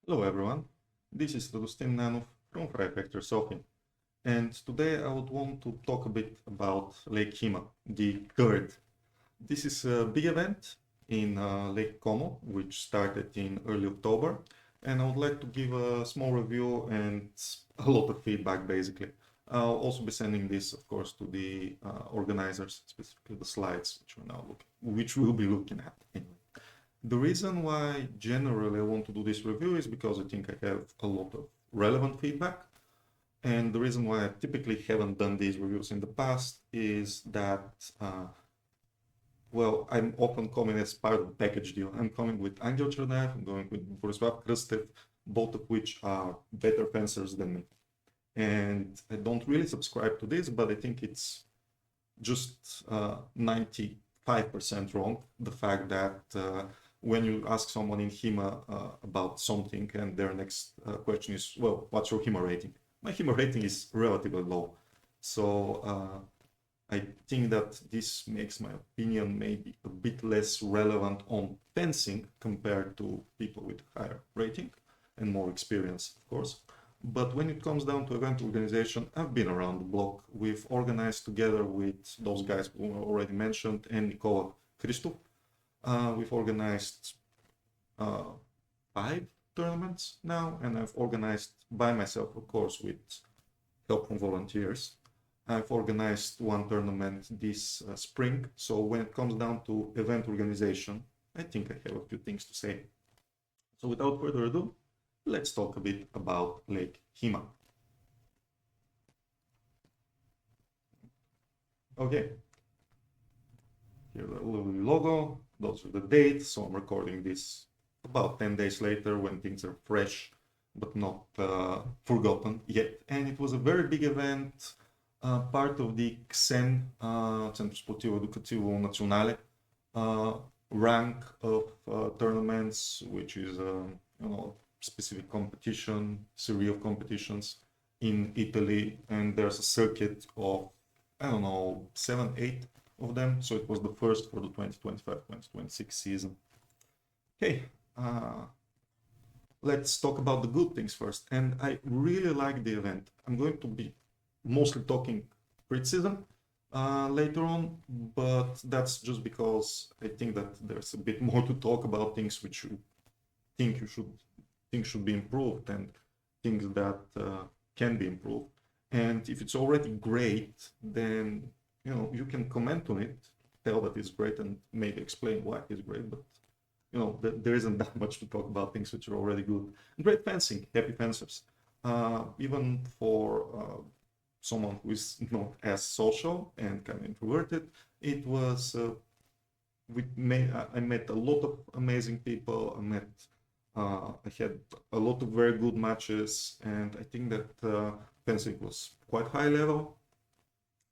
Hello everyone, this is Radostin Nanov from Rapier Sofia, and today I would want to talk a bit about Lake HEMA, the third. This is a big event in Lake Como, which started in early October, and I would like to give a small review and a lot of feedback basically. I'll also be sending this, of course, to the organizers, specifically the slides, which we'll be looking at anyway. The reason why generally I want to do this review is because I think I have a lot of relevant feedback. And the reason why I typically haven't done these reviews in the past is that, well, I'm often coming as part of the package deal. I'm coming with Angel Chernaev, I'm going with Borisław Krystev, both of which are better fencers than me. And I don't really subscribe to this, but I think it's just 95% wrong. The fact that when you ask someone in HEMA about something and their next question is, well, what's your HEMA rating? My HEMA rating is relatively low. So I think that this makes my opinion maybe a bit less relevant on fencing compared to people with higher rating and more experience, of course. But when it comes down to event organization, I've been around the block. We've organized together with those guys who were already mentioned and Nikola Christoph. We've organized 5 tournaments now, and I've organized by myself, of course, with help from volunteers. I've organized one tournament this spring. So when it comes down to event organization, I think I have a few things to say. So without further ado, let's talk a bit about Lake HEMA. Okay, here's the lovely logo. Those are the dates. So I'm recording this about 10 days later when things are fresh, but not forgotten yet. And it was a very big event, part of the CSEN, Centro Sportivo Educativo Nazionale, rank of tournaments, which is specific competition, series of competitions in Italy, and there's a circuit of, I don't know, 7, 8 of them. So it was the first for the 2025-2026 season. Okay, let's talk about the good things first. And I really like the event. I'm going to be mostly talking criticism later on, but that's just because I think that there's a bit more to talk about things which you think should be improved and things that can be improved. And if it's already great, then you can comment on it, tell that it's great, and maybe explain why it's great. But there isn't that much to talk about things which are already good. Great fencing, happy fencers. Even for someone who is not as social and kind of introverted, it was. I met a lot of amazing people. I had a lot of very good matches, and I think that fencing was quite high level,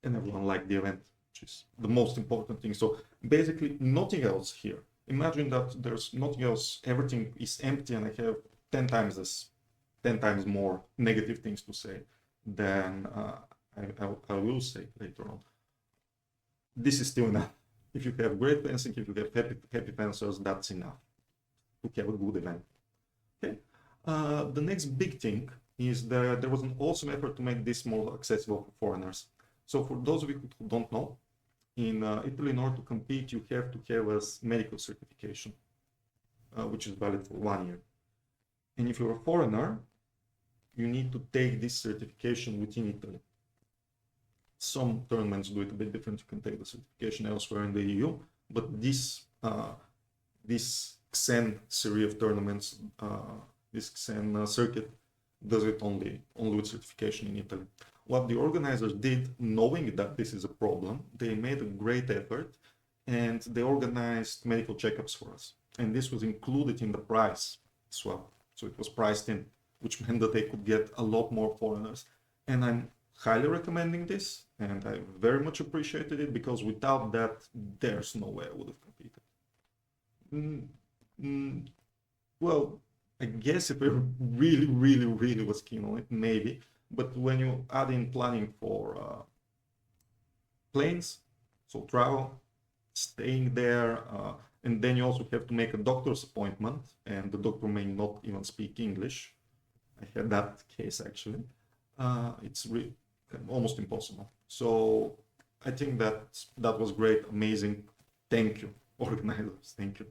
and everyone liked the event, which is the most important thing. So basically, nothing else here. Imagine that there's nothing else, everything is empty, and I have 10 times more negative things to say than I will say later on. This is still enough. If you have great fencing, if you have happy fencers, that's enough to have a good event. Okay. The next big thing is that there was an awesome effort to make this more accessible for foreigners. So for those of you who don't know, in Italy, in order to compete, you have to have a medical certification, which is valid for 1 year. And if you're a foreigner, you need to take this certification within Italy. Some tournaments do it a bit different. You can take the certification elsewhere in the EU, but this CSEN series of tournaments, this CSEN circuit, does it only with certification in Italy. What the organizers did, knowing that this is a problem, they made a great effort and they organized medical checkups for us. And this was included in the price as well. So it was priced in, which meant that they could get a lot more foreigners. And I'm highly recommending this, and I very much appreciated it, because without that, there's no way I would have competed. Well, I guess if I really was keen on it, maybe. But when you add in planning for planes, so travel, staying there, And then you also have to make a doctor's appointment, and the doctor may not even speak English. I had that case actually. It's almost impossible. So I think that was great, amazing. Thank you, organizers. Thank you.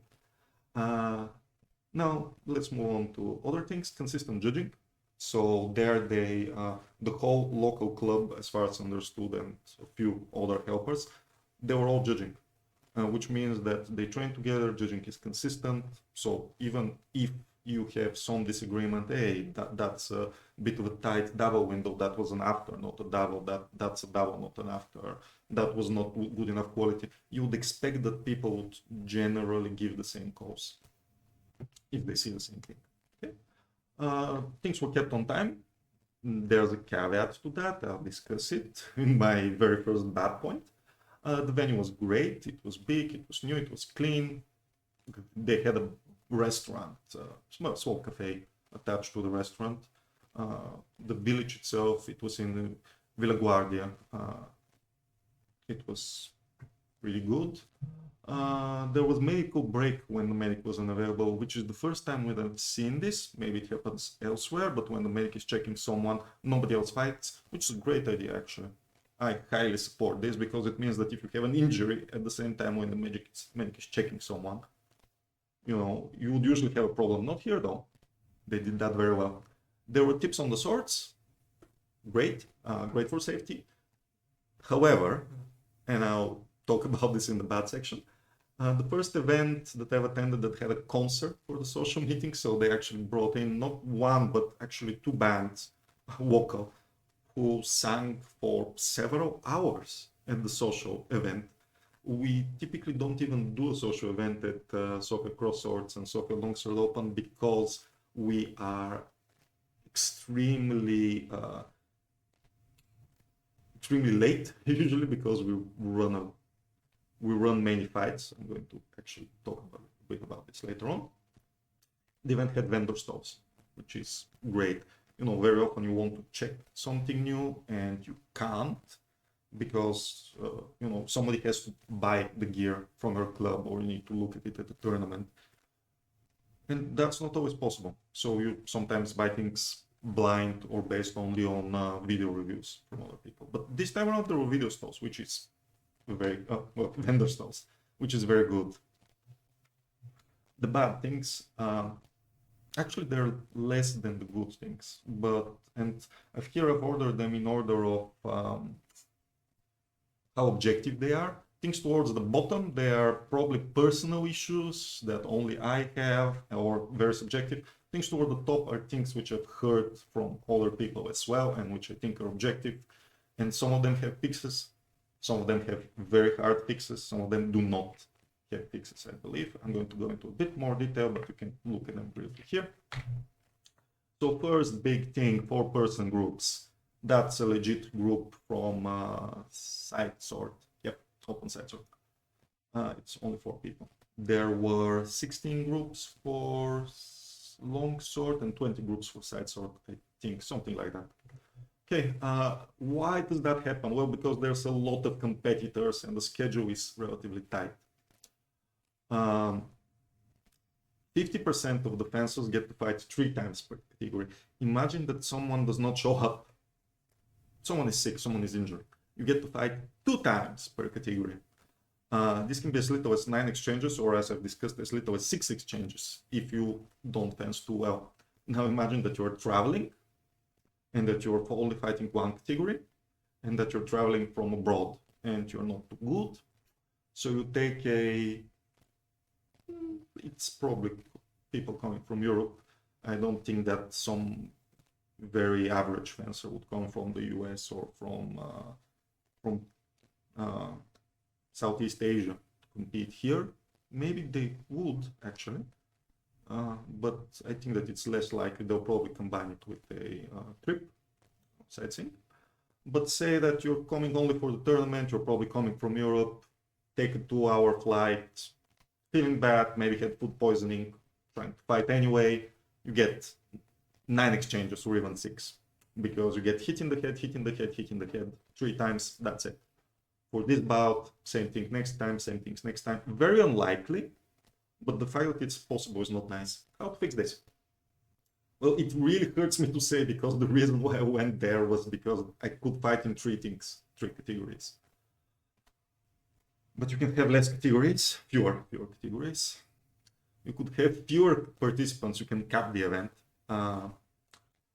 Now let's move on to other things. Consistent judging. So there the whole local club, as far as understood, and a few other helpers, they were all judging, which means that they train together. Judging is consistent. So even if you have some disagreement, hey, that's a bit of a tight double window, that was an after, not a double, that's a double, not an after, that was not good enough quality, you would expect that people would generally give the same calls if they see the same thing. Okay? Things were kept on time. There's a caveat to that. I'll discuss it in my very first bad point. The venue was great. It was big, it was new, it was clean. They had a restaurant, small cafe attached to the restaurant. The village itself, it was in Villa Guardia. It was really good. There was medical break when the medic was unavailable, which is the first time we have seen this. Maybe it happens elsewhere, but when the medic is checking someone, nobody else fights, which is a great idea actually. I highly support this because it means that if you have an injury at the same time when the medic is checking someone, you know, you would usually have a problem. Not here though. They did that very well. There were tips on the swords. Great, great for safety. However, and I'll talk about this in the bad section, the first event that I've attended that had a concert for the social meeting, so they actually brought in not one, but actually two bands, vocal, who sang for several hours at the social event. We typically don't even do a social event at Soccer Cross Swords and Soccer Longsword Open because we are extremely late usually because we run many fights. I'm going to actually talk a bit about this later on. The event had vendor stalls, which is great. You know, very often you want to check something new and you can't because you know, somebody has to buy the gear from your club or you need to look at it at the tournament. And that's not always possible. So you sometimes buy things blind or based only on video reviews from other people. But this time around there were video stalls, which is very, well, vendor stalls, which is very good. The bad things, actually they're less than the good things, and here I've ordered them in order of how objective they are. Things towards the bottom, they are probably personal issues that only I have or very subjective. Things toward the top are things which I've heard from other people as well and which I think are objective. And some of them have fixes, some of them have very hard fixes, some of them do not have fixes, I believe. I'm going to go into a bit more detail, but you can look at them briefly here. So first big thing, 4-person groups. That's a legit group from sidesword. Yep, open sidesword. It's only 4 people. There were 16 groups for longsword and 20 groups for sidesword, I think, something like that. Okay, why does that happen? Well, because there's a lot of competitors and the schedule is relatively tight. 50% of the fencers get to fight 3 times per category. Imagine that someone does not show up. Someone is sick, someone is injured. You get to fight 2 times per category. This can be as little as 9 exchanges, or as I've discussed, as little as 6 exchanges if you don't fence too well. Now imagine that you're traveling and that you're only fighting 1 category and that you're traveling from abroad and you're not too good. So you take it's probably people coming from Europe. I don't think that some very average fencer would come from the US or from Southeast Asia to compete here. Maybe they would actually, but I think that it's less likely. They'll probably combine it with a trip, sightseeing. But say that you're coming only for the tournament, you're probably coming from Europe, take a 2-hour flight, feeling bad, maybe had food poisoning, trying to fight anyway, you get 9 exchanges or even 6, because you get hit in the head, hit in the head, hit in the head 3 times, that's it. For this bout, same thing next time, same things next time. Very unlikely but the fact that it's possible is not nice. How to fix this? Well, it really hurts me to say, because the reason why I went there was because I could fight in three things, three categories. But you can have less categories, fewer categories. You could have fewer participants, you can cap the event.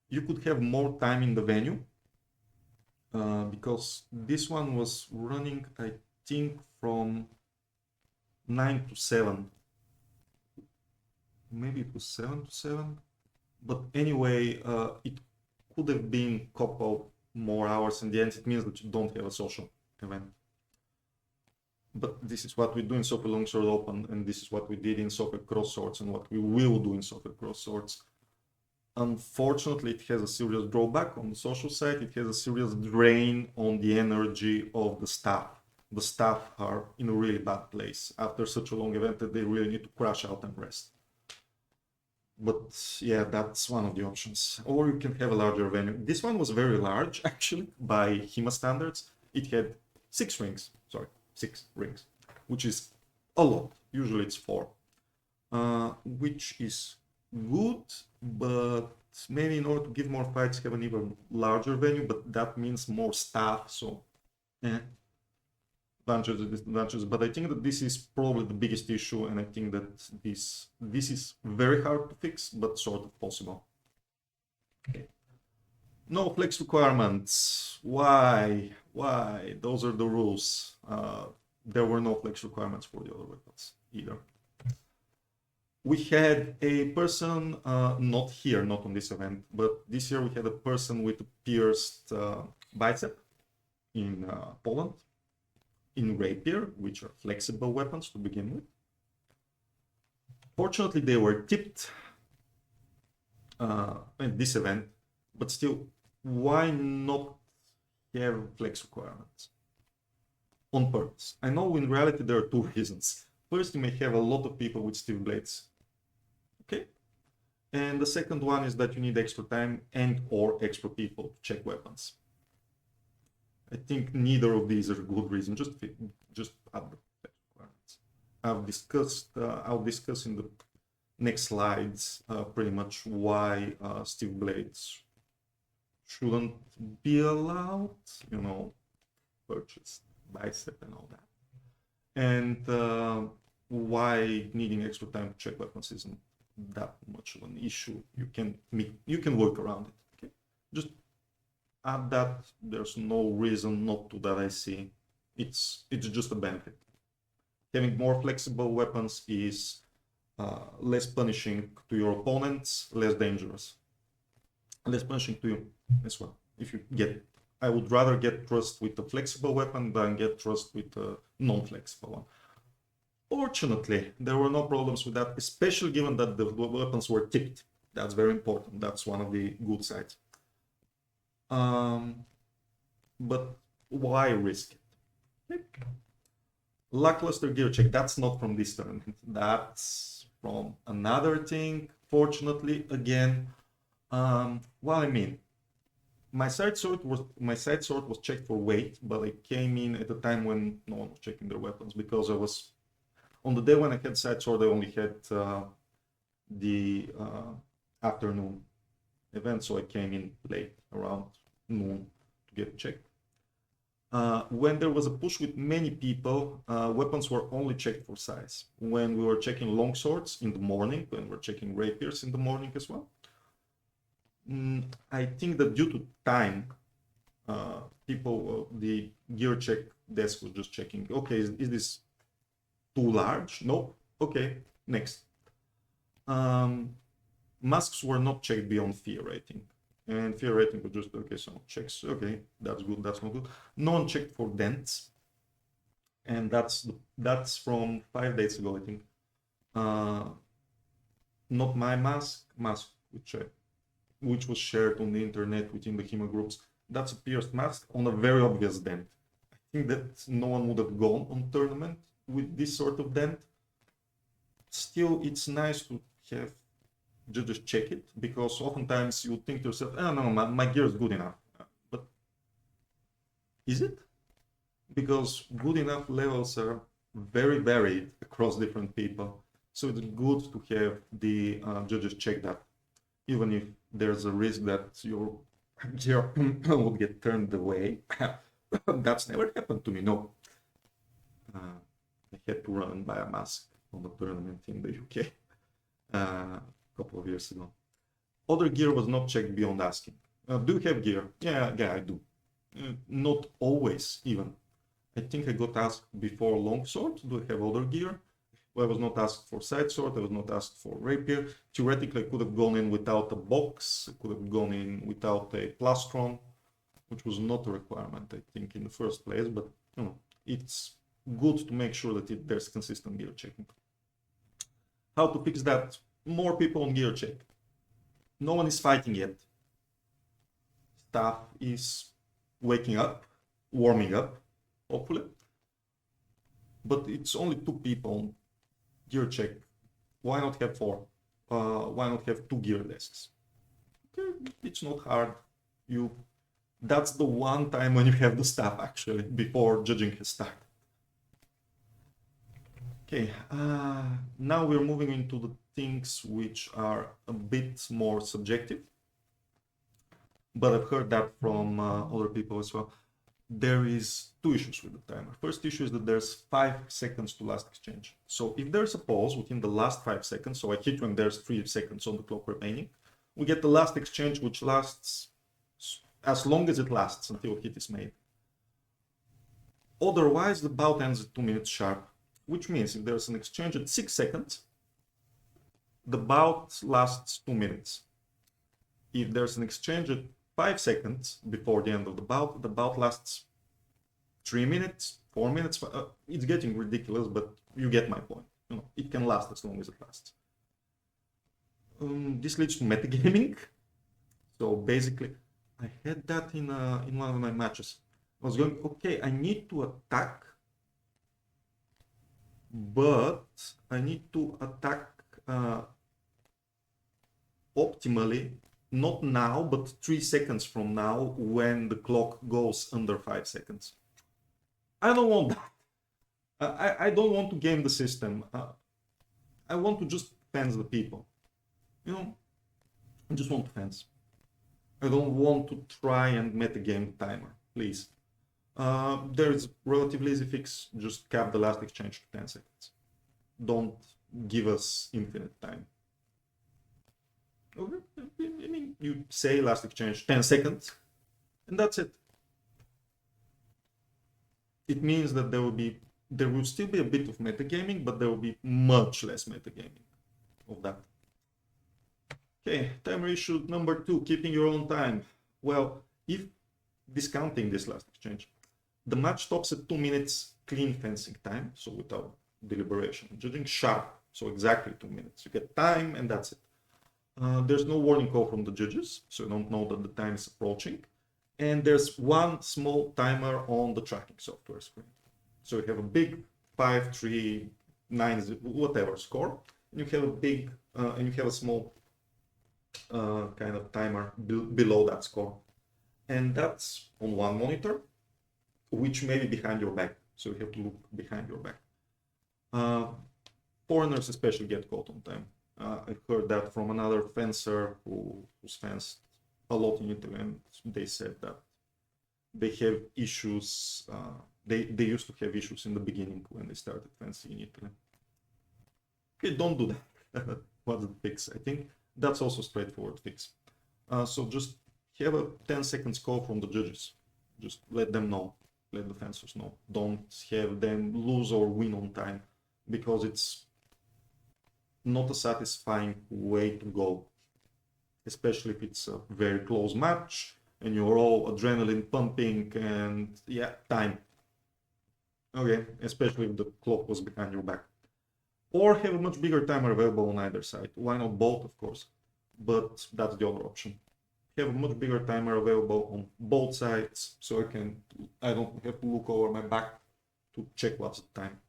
You could have more time in the venue, because this one was running, I think, from 9 to 7. Maybe it was 7 to 7. But anyway, it could have been a couple more hours in the end. It means that you don't have a social event. But this is what we do in Soccer Longsword Open, and this is what we did in Soccer Crosswords, and what we will do in Soccer Crosswords. Unfortunately, it has a serious drawback on the social side. It has a serious drain on the energy of the staff. The staff are in a really bad place after such a long event that they really need to crash out and rest. But yeah, that's one of the options. Or you can have a larger venue. This one was very large, actually, by HEMA standards. It had 6 rings, which is a lot. Usually it's 4, which is good, but maybe in order to give more fights, have an even larger venue, but that means more staff, so advantages and disadvantages. But I think that this is probably the biggest issue, and I think that this is very hard to fix, but sort of possible. Okay. No flex requirements. Why? Those are the rules. There were no flex requirements for the other weapons either. We had a person, not here, not on this event, but this year we had a person with a pierced bicep in Poland, in rapier, which are flexible weapons to begin with. Fortunately, they were tipped at this event, but still, why not have flex requirements on purpose? I know in reality there are 2 reasons. First, you may have a lot of people with steel blades. Okay, and the second one is that you need extra time and or extra people to check weapons. I think neither of these are a good reason. Just add the requirements. I'll discuss in the next slides pretty much why steel blades shouldn't be allowed. You know, purchase bicep and all that, and why needing extra time to check weapons isn't that much of an issue. You can work around it. Okay, just add that. There's no reason not to that I see. It's just a benefit. Having more flexible weapons is less punishing to your opponents, less dangerous, less punishing to you as well. If you get, I would rather get trust with a flexible weapon than get trust with a non-flexible one. Fortunately, there were no problems with that, especially given that the weapons were tipped. That's very important. That's one of the good sides. But why risk it? Lackluster gear check. That's not from this tournament. That's from another thing. Fortunately, again, well, I mean, my sidesword was checked for weight, but I came in at a time when no one was checking their weapons, because I was on the day when I had sidesword. I only had the afternoon event, so I came in late, around noon, to get checked. When there was a push with many people, weapons were only checked for size. When we were checking longswords in the morning, when we were checking rapiers in the morning as well, I think that due to time, the gear check desk was just checking, okay, is this too large? No? Okay, next. Masks were not checked beyond fear rating. And fear rating was just, okay, someone checks, okay, that's good, that's not good. No one checked for dents. And that's from 5 days ago, I think. Not my mask, which was shared on the internet within the HEMA groups. That's a pierced mask on a very obvious dent. I think that no one would have gone on tournament with this sort of dent. Still, it's nice to have just check it, because oftentimes you think to yourself, oh no, my gear is good enough. But is it? Because good enough levels are very varied across different people. So it's good to have the judges check that, even if there's a risk that your gear would get turned away. That's never happened to me, no. I had to run and buy a mask on the tournament in the UK a couple of years ago. Other gear was not checked beyond asking. Do you have gear? Yeah, I do. Not always, even. I think I got asked before longsword, do I have other gear? Well, I was not asked for sidesword, I was not asked for rapier. Theoretically, I could have gone in without a box, I could have gone in without a plastron, which was not a requirement, I think, in the first place, but you know, it's good to make sure that there's consistent gear checking. How to fix that? More people on gear check. No one is fighting yet. Staff is waking up, warming up, hopefully. But it's only 2 people on gear check. Why not have 4? Why not have 2 gear desks? Okay, it's not hard. That's the one time when you have the staff actually, before judging has started. Okay, now we're moving into the things which are a bit more subjective, but I've heard that from other people as well. There is 2 issues with the timer. First issue is that there's 5 seconds to last exchange. So if there's a pause within the last 5 seconds, so I hit you and there's 3 seconds on the clock remaining, we get the last exchange, which lasts as long as it lasts until a hit is made. Otherwise, the bout ends at 2 minutes sharp, which means if there's an exchange at 6 seconds, the bout lasts 2 minutes. If there's an exchange at 5 seconds before the end of the bout lasts 3 minutes, 4 minutes. It's getting ridiculous, but you get my point. You know, it can last as long as it lasts. This leads to metagaming. So basically, I had that in one of my matches. I was going, okay, I need to attack, but I need to attack optimally, not now, but 3 seconds from now, when the clock goes under 5 seconds. I don't want that. I don't want to game the system. I want to just fence the people. You know, I just want to fence. I don't want to try and metagame the timer, please. There's relatively easy fix. Just cap the last exchange to 10 seconds. Don't give us infinite time. Okay. I mean, you say last exchange 10 seconds, and that's it. It means that there will still be a bit of metagaming, but there will be much less metagaming of that. Okay, timer issue number 2, keeping your own time. Well, if discounting this last exchange, the match stops at 2 minutes clean fencing time, so without deliberation. Judging sharp, so exactly 2 minutes. You get time and that's it. There's no warning call from the judges, so you don't know that the time is approaching. And there's one small timer on the tracking software screen. So you have a big 5, 3, 9, whatever score, and you have a big, and you have a small kind of timer below that score. And that's on one monitor, which may be behind your back. So you have to look behind your back. Foreigners especially get caught on time. I've heard that from another fencer who's fenced a lot in Italy, and they said that they have issues. They used to have issues in the beginning when they started fencing in Italy. Okay, don't do that. What's the fix? I think that's also a straightforward fix. So just have a 10 seconds call from the judges. Just let them know, let the fencers know. Don't have them lose or win on time, because it's not a satisfying way to go, especially if it's a very close match and you're all adrenaline pumping and yeah, time. Okay, especially if the clock was behind your back. Or have a much bigger timer available on either side. Why not both, of course, but that's the other option. Have a much bigger timer available on both sides, so I don't have to look over my back to check what's the time.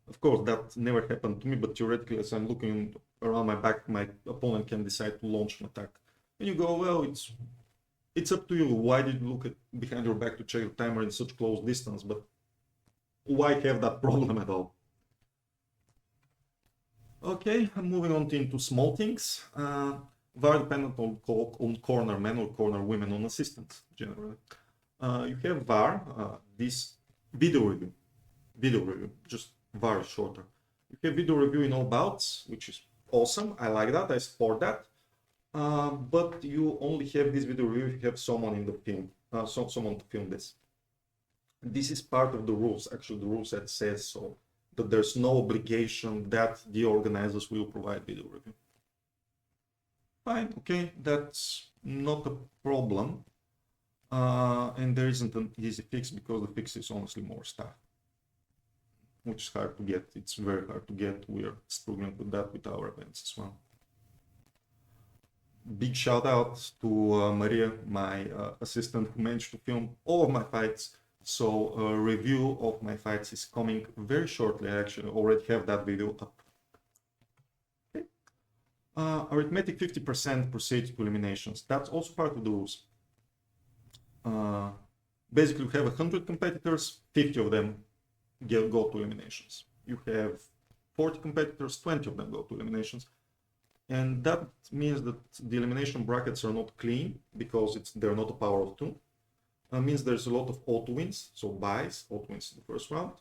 Of course, that never happened to me, but theoretically, as I'm looking around my back, my opponent can decide to launch an attack. And you go, well, it's up to you. Why did you look behind your back to check the timer in such close distance? But why have that problem at all? Okay, moving on into small things. Very dependent on corner men or corner women on assistants generally. You have VAR, this video review, just very shorter. You have video review in all bouts, which is awesome. I like that. I support that. But you only have this video review if you have someone in the film, someone to film this. This is part of the rules. Actually, the rule set says so, that there's no obligation that the organizers will provide video review. Fine, okay, that's not a problem. And there isn't an easy fix because the fix is honestly more stuff, which is hard to get. It's very hard to get. We're struggling with that with our events as well. Big shout out to Maria, my assistant, who managed to film all of my fights. So a review of my fights is coming very shortly. I actually already have that video up. Okay. Arithmetic 50% proceeds to eliminations. That's also part of the rules. Basically, you have 100 competitors, 50 of them go to eliminations. You have 40 competitors, 20 of them go to eliminations. And that means that the elimination brackets are not clean because they're not a power of 2. Means there's a lot of auto wins, so buys, auto wins in the first round.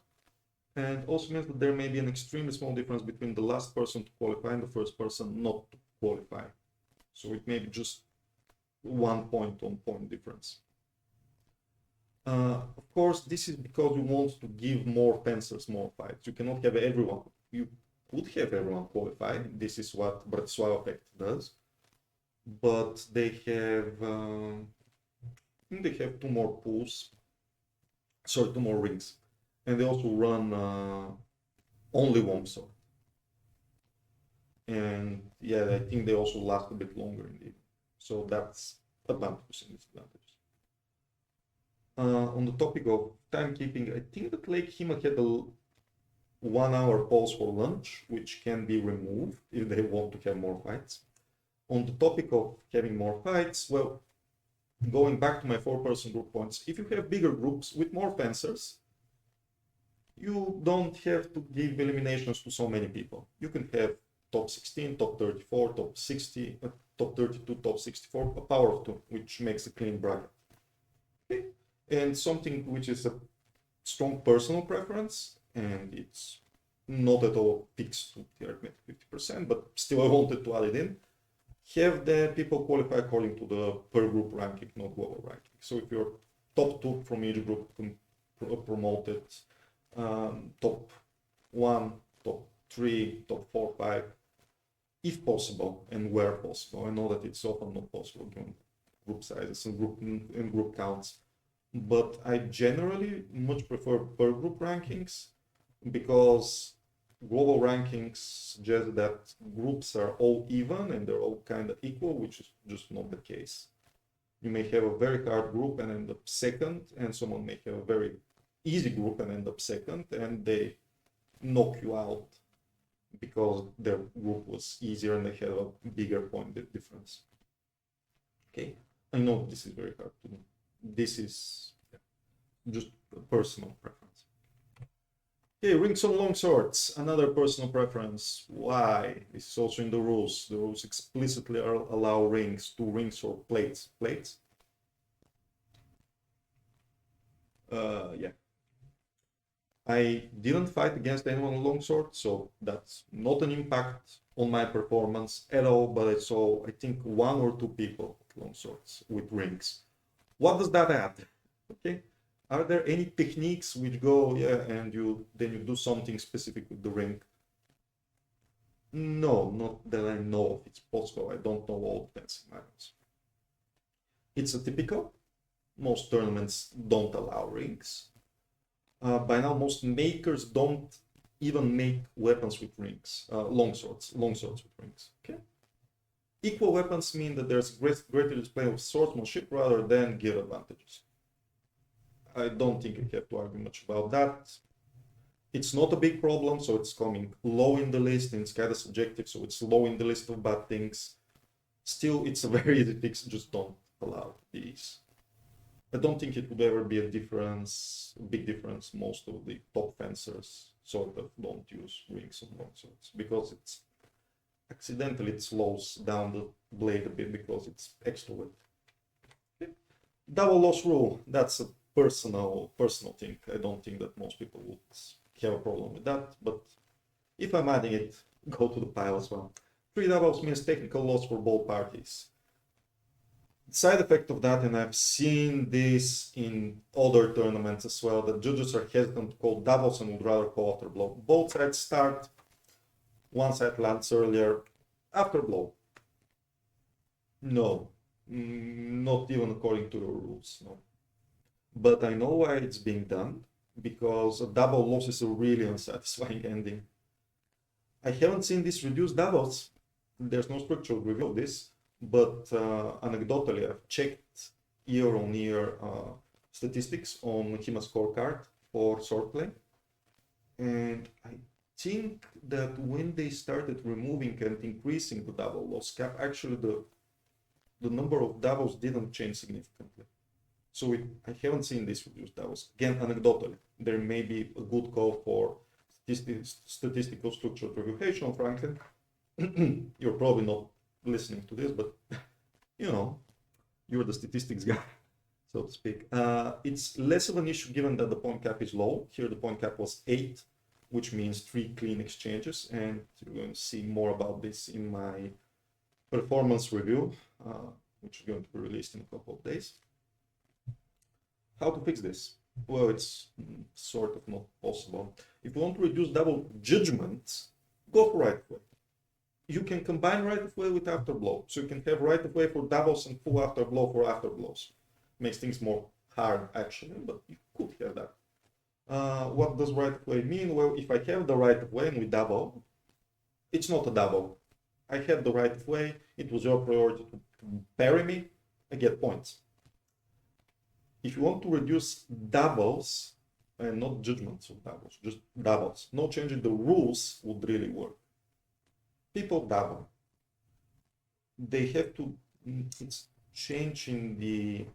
And also means that there may be an extremely small difference between the last person to qualify and the first person not to qualify. So it may be just 1 point on point difference. Of course, this is because you want to give more fencers more fights. You cannot have everyone. You could have everyone qualified. This is what Bratislava effect does. But they have, I think they have 2 more pools. Sorry, 2 more rings. And they also run only longsword. And yeah, I think they also last a bit longer indeed. So that's advantages and disadvantages. On the topic of timekeeping, I think that Lake HEMA had a 1 hour pause for lunch, which can be removed if they want to have more fights. On the topic of having more fights, well, going back to my 4-person group points, if you have bigger groups with more fencers, you don't have to give eliminations to so many people. You can have top 16, top 34, top 60, top 32, top 64, a power of 2, which makes a clean bracket. Okay. And something which is a strong personal preference, and it's not at all fixed to the arithmetic 50%, but still I wanted to add it in. Have the people qualify according to the per group ranking, not global ranking. So if you're top 2 from each group promoted, top 1, top 3, top 4, 5, if possible and where possible. I know that it's often not possible given group sizes and group counts, but I generally much prefer per group rankings because global rankings suggest that groups are all even and they're all kind of equal, which is just not the case. You may have a very hard group and end up second, and someone may have a very easy group and end up second, and they knock you out because their group was easier and they had a bigger point difference. Okay, I know this is very hard to do. This is just a personal preference. Okay, rings on long swords, another personal preference. Why? This is also in the rules. The rules explicitly allow rings, 2 rings or plates. Plates? Yeah. I didn't fight against anyone on longsword, so that's not an impact on my performance at all, but I saw, I think, 1 or 2 people with longswords with rings. What does that add? Okay. Are there any techniques which go, yeah, and then you do something specific with the ring? No, not that I know of. It's possible. I don't know all the fencing manuals. It's a typical. Most tournaments don't allow rings. By now, most makers don't even make weapons with rings, longswords with rings. Okay. Equal weapons mean that there's greater display of swordsmanship rather than gear advantages. I don't think I have to argue much about that. It's not a big problem, so it's coming low in the list, and it's kind of subjective, so it's low in the list of bad things. Still, it's a very easy fix, just don't allow these. I don't think it would ever be a big difference. Most of the top fencers sort of don't use rings on longswords because it's accidentally it slows down the blade a bit because it's extra wet. Okay. Double loss rule, that's a personal thing. I don't think that most people would have a problem with that, but if I'm adding it, go to the pile as well. 3 doubles means technical loss for both parties. Side effect of that, and I've seen this in other tournaments as well, that judges are hesitant to call doubles and would rather call after blow. Both sides start, one side lands earlier, after blow. No, not even according to your rules, no. But I know why it's being done, because a double loss is a really unsatisfying ending. I haven't seen this reduce doubles. There's no structural review of this. But anecdotally, I've checked year-on-year statistics on HEMA scorecard for swordplay, and I think that when they started removing and increasing the double loss cap, actually the number of doubles didn't change significantly. So I haven't seen this reduced doubles. Again, anecdotally, there may be a good call for statistical structural review. Hey, Sean Franklin, you're probably not listening to this, but you know, you're the statistics guy, so to speak. It's less of an issue given that the point cap is low. Here the point cap was 8, which means 3 clean exchanges, and you're going to see more about this in my performance review, which is going to be released in a couple of days. How to fix this? Well, it's sort of not possible. If you want to reduce double judgments, go for right of way. You can combine right of way with after blow. So you can have right of way for doubles and full after blow for after blows. Makes things more hard actually, but you could have that. What does right of way mean? Well, if I have the right of way and we double, it's not a double. I had the right of way, it was your priority to parry me, I get points. If you want to reduce doubles, and not judgments of doubles, just doubles, no change in the rules would really work. People double. They have to, it's change in the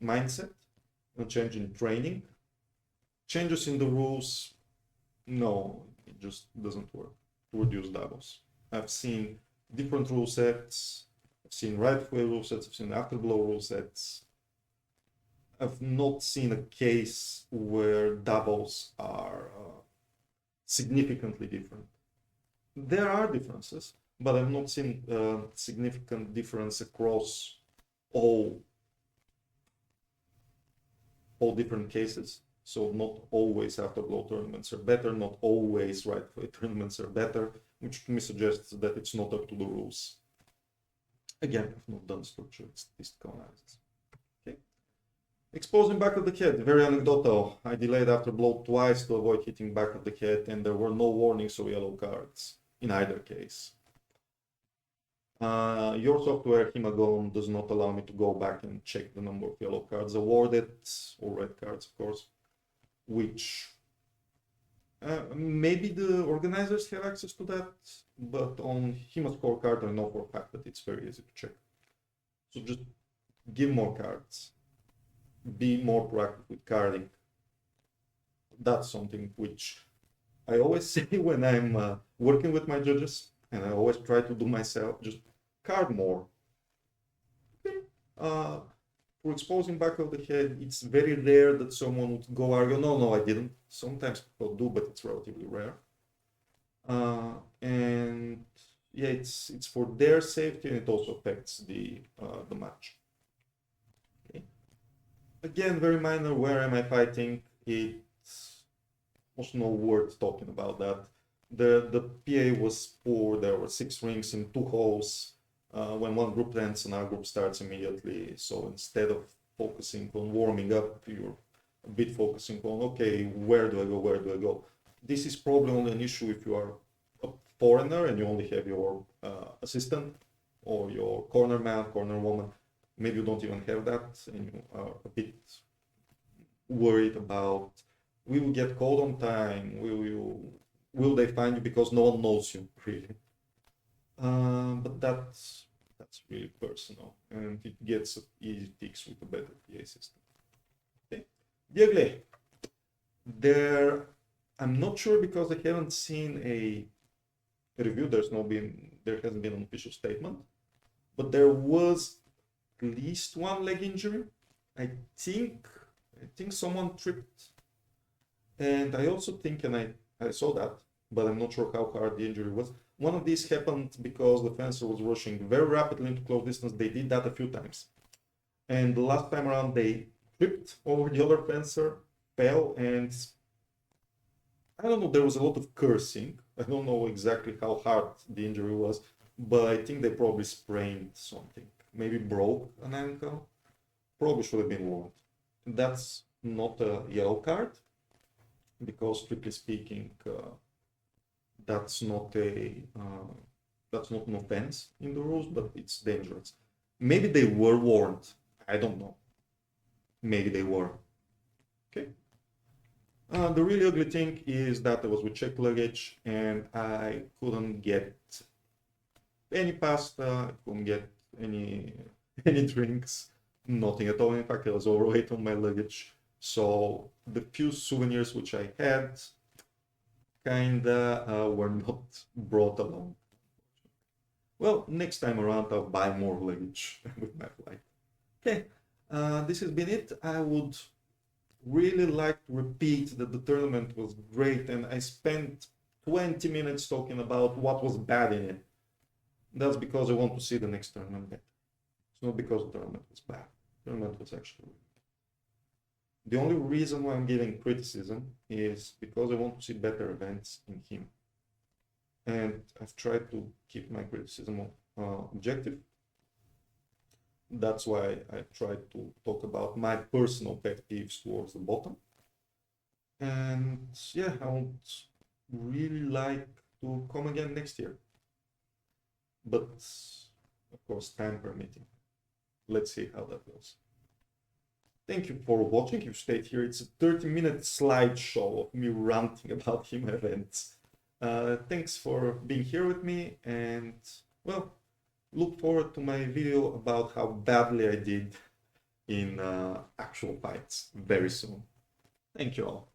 mindset, a change in training. Changes in the rules, no, it just doesn't work to reduce doubles. I've seen different rule sets, I've seen right of way rule sets, I've seen after blow rule sets. I've not seen a case where doubles are significantly different. There are differences, but I've not seen a significant difference across all different cases. So not always after blow tournaments are better, not always right of way tournaments are better, which to me suggests that it's not up to the rules. Again, I've not done structured statistical analysis. Okay. Exposing back of the head, very anecdotal. I delayed after blow twice to avoid hitting back of the head, and there were no warnings or yellow cards in either case. Your software, HEMA does not allow me to go back and check the number of yellow cards awarded, or red cards, of course, which maybe the organizers have access to that, but on HEMA scorecard I know for a fact that it's very easy to check. So just give more cards. Be more proactive with carding. That's something which I always say when I'm working with my judges, and I always try to do myself, just card more. Okay. For exposing back of the head, it's very rare that someone would go argue, no, I didn't. Sometimes people do, but it's relatively rare. And yeah, it's for their safety, and it also affects the match. Okay. Again, very minor. Where am I fighting? It's almost no words talking about that. The PA was poor. There were 6 rings in 2 holes. When one group ends, another group starts immediately. So instead of focusing on warming up, you're a bit focusing on, okay, where do I go? This is probably only an issue if you are a foreigner and you only have your assistant or your corner man, corner woman. Maybe you don't even have that, and you are a bit worried about, will you get called on time? Will they find you because no one knows you, really? But that's really personal, and it gets an easy fix with a better PA system. Okay, Diego, there I'm not sure because I haven't seen a review. There hasn't been an official statement, but there was at least one leg injury. I think someone tripped, and I also think, and I saw that, but I'm not sure how hard the injury was. One of these happened because the fencer was rushing very rapidly into close distance. They did that a few times, and the last time around they tripped over the other fencer, fell, and I don't know, there was a lot of cursing. I don't know exactly how hard the injury was, but I think they probably sprained something. Maybe broke an ankle. Probably should have been warned. That's not a yellow card, because strictly speaking, that's not an offense in the rules, but it's dangerous. Maybe they were warned. I don't know. Maybe they were. Okay. The really ugly thing is that I was with checked luggage and I couldn't get any pasta, I couldn't get any drinks, nothing at all. In fact, I was overweight on my luggage. So the few souvenirs which I had kinda were not brought along. Well, next time around I'll buy more luggage with my flight. Okay, this has been it. I would really like to repeat that the tournament was great, and I spent 20 minutes talking about what was bad in it. That's because I want to see the next tournament better. It's not because the tournament was bad. The tournament was actually good. The only reason why I'm giving criticism is because I want to see better events in HEMA. And I've tried to keep my criticism objective. That's why I tried to talk about my personal pet peeves towards the bottom. And yeah, I would really like to come again next year. But of course, time permitting. Let's see how that goes. Thank you for watching. You stayed here. It's a 30-minute slideshow of me ranting about HEMA events. Thanks for being here with me, and well, look forward to my video about how badly I did in actual fights very soon. Thank you all.